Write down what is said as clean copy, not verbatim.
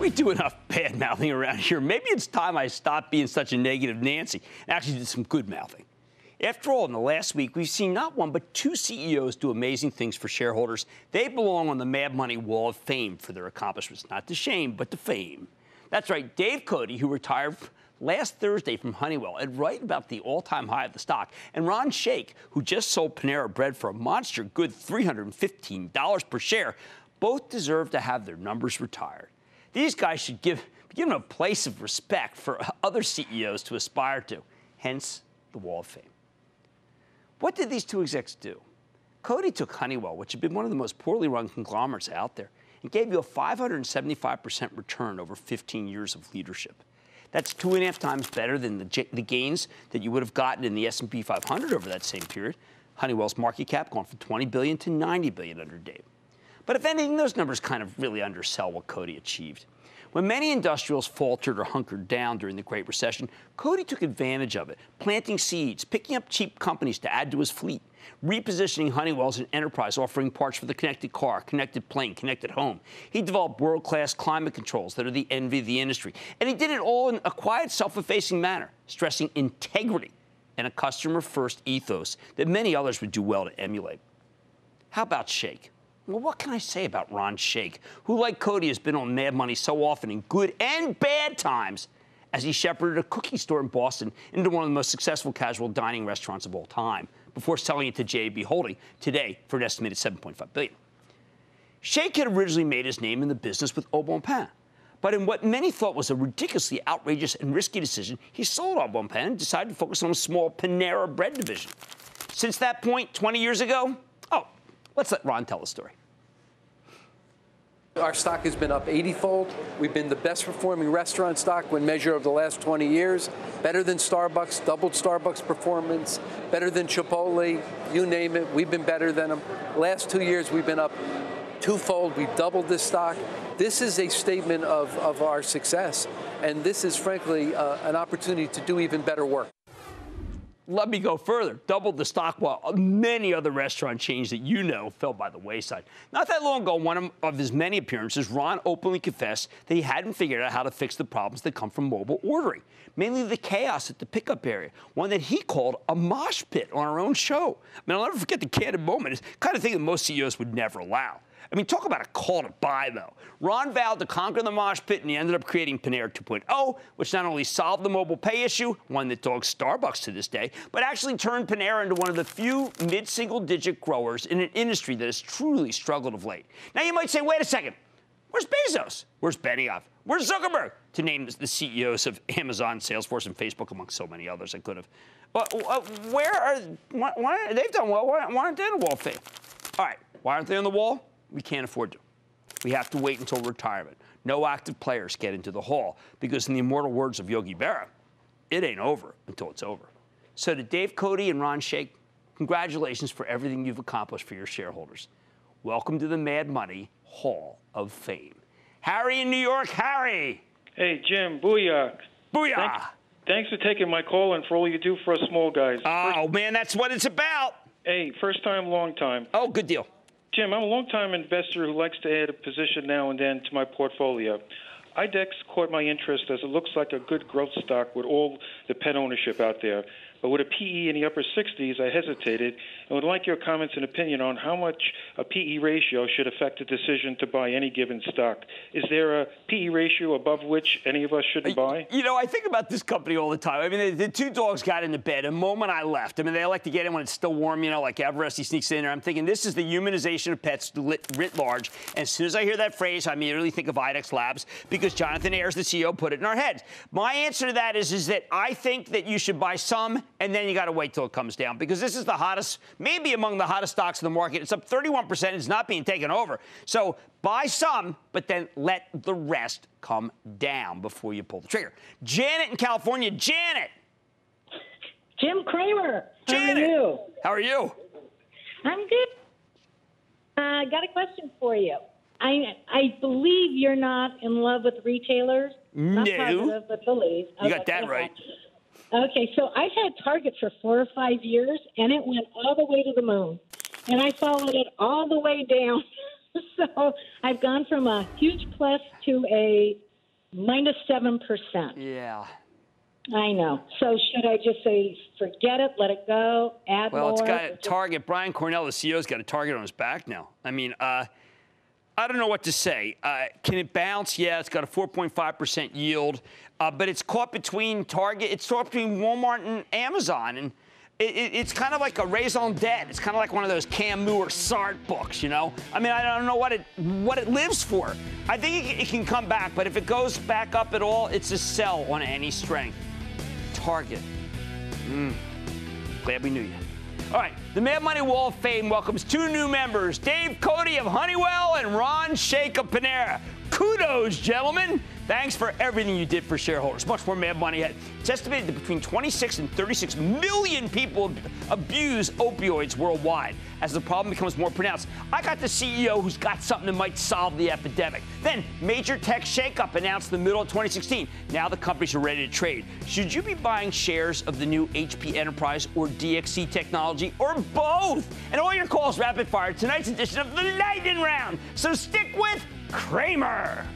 We do enough bad mouthing around here. Maybe it's time I stopped being such a negative Nancy and actually did some good mouthing. After all, in the last week, we've seen not one but two CEOs do amazing things for shareholders. They belong on the Mad Money Wall of Fame for their accomplishments, not to shame, but to fame. That's right, Dave Cote, who retired last Thursday from Honeywell at right about the all-time high of the stock, and Ron Shaich, who just sold Panera Bread for a monster good $315 per share, both deserve to have their numbers retired. These guys should give them a place of respect for other CEOs to aspire to, hence the Wall of Fame. What did these two execs do? Cote took Honeywell, which had been one of the most poorly run conglomerates out there, and gave you a 575% return over 15 years of leadership. That's 2.5 times better than the gains that you would have gotten in the S&P 500 over that same period. Honeywell's market cap gone from $20 billion to $90 billion under Dave. But if anything, those numbers kind of really undersell what Cote achieved. When many industrials faltered or hunkered down during the Great Recession, Cote took advantage of it, planting seeds, picking up cheap companies to add to his fleet, repositioning Honeywell as an enterprise offering parts for the connected car, connected plane, connected home. He developed world-class climate controls that are the envy of the industry. And he did it all in a quiet, self-effacing manner, stressing integrity and a customer-first ethos that many others would do well to emulate. How about Shaich? Well, what can I say about Ron Shaich, who, like Cote, has been on Mad Money so often in good and bad times as he shepherded a cookie store in Boston into one of the most successful casual dining restaurants of all time, before selling it to JAB Holding today for an estimated $7.5 billion. Shaich had originally made his name in the business with Au Bon Pain, but in what many thought was a ridiculously outrageous and risky decision, he sold Au Bon Pain and decided to focus on a small Panera Bread division. Since that point, 20 years ago, let's let Ron tell the story. Our stock has been up 80-fold. We've been the best performing restaurant stock when measured over the last 20 years. Better than Starbucks, doubled Starbucks performance, better than Chipotle, you name it, we've been better than them. Last 2 years, we've been up twofold. We've doubled this stock. This is a statement of our success, and this is, frankly, an opportunity to do even better work. Let me go further. Doubled the stock while many other restaurant chains that you know fell by the wayside. Not that long ago, one of his many appearances, Ron openly confessed that he hadn't figured out how to fix the problems that come from mobile ordering, mainly the chaos at the pickup area, one that he called a mosh pit on our own show. I mean, I'll never forget the candid moment. It's the kind of thing that most CEOs would never allow. I mean, talk about a call to buy, though. Ron vowed to conquer the mosh pit, and he ended up creating Panera 2.0, which not only solved the mobile pay issue, one that dogs Starbucks to this day, but actually turned Panera into one of the few mid-single-digit growers in an industry that has truly struggled of late. Now, you might say, wait a second. Where's Bezos? Where's Benioff? Where's Zuckerberg? To name the CEOs of Amazon, Salesforce, and Facebook, among so many others I could have. But where are they've done well? Why aren't they in the Wall of Fame? All right, why aren't they on the wall? We can't afford to. We have to wait until retirement. No active players get into the hall because, in the immortal words of Yogi Berra, it ain't over until it's over. So to Dave Cote and Ron Shaich, congratulations for everything you've accomplished for your shareholders. Welcome to the Mad Money Hall of Fame. Harry in New York. Harry. Hey, Jim. Booyah. Booyah. Thanks for taking my call and for all you do for us small guys. Oh, man, that's what it's about. Hey, first time, long time. Oh, good deal. Jim, I'm a long-time investor who likes to add a position now and then to my portfolio. IDEX caught my interest as it looks like a good growth stock with all the pet ownership out there. But with a PE in the upper 60s, I hesitated and would like your comments and opinion on how much a PE ratio should affect a decision to buy any given stock. Is there a PE ratio above which any of us shouldn't buy? You know, I think about this company all the time. I mean, the two dogs got into bed the moment I left. I mean, they like to get in when it's still warm, you know, like Everest, he sneaks in there. I'm thinking this is the humanization of pets writ large. And as soon as I hear that phrase, I immediately think of IDEX Labs because Jonathan Ayers, the CEO, put it in our heads. My answer to that is that I think that you should buy some, and then you got to wait till it comes down because this is the hottest, maybe among the hottest stocks in the market. It's up 31%. It's not being taken over. So buy some, but then let the rest come down before you pull the trigger. Janet in California. Janet. Jim Cramer. Janet. How are you? How are you? I'm good. I got a question for you. I believe you're not in love with retailers. Not positive, but believe. You got that right. Okay, so I've had Target for 4 or 5 years, and it went all the way to the moon. And I followed it all the way down. So I've gone from a huge plus to a minus 7%. Yeah. I know. So should I just say, forget it, let it go, add more? Well, it's got a target. Brian Cornell, the CEO's got a target on his back now. I mean, I don't know what to say. Can it bounce? Yeah, it's got a 4.5% yield, but it's caught between Target. It's caught between Walmart and Amazon, and it's kind of like a raison d'etre. It's kind of like one of those Camus or Sartre books, you know? I mean, I don't know what it lives for. I think it can come back, but if it goes back up at all, it's a sell on any strength. Target. Glad we knew you. All right, the Mad Money Wall of Fame welcomes 2 new members, Dave Cote of Honeywell and Ron Shaich of Panera. Kudos, gentlemen. Thanks for everything you did for shareholders. Much more Mad Money ahead. It's estimated that between 26 and 36 million people abuse opioids worldwide. As the problem becomes more pronounced, I got the CEO who's got something that might solve the epidemic. Then, major tech shakeup announced in the middle of 2016. Now the companies are ready to trade. Should you be buying shares of the new HP Enterprise or DXC Technology or both? And all your calls rapid fire tonight's edition of the Lightning Round. So stick with Cramer.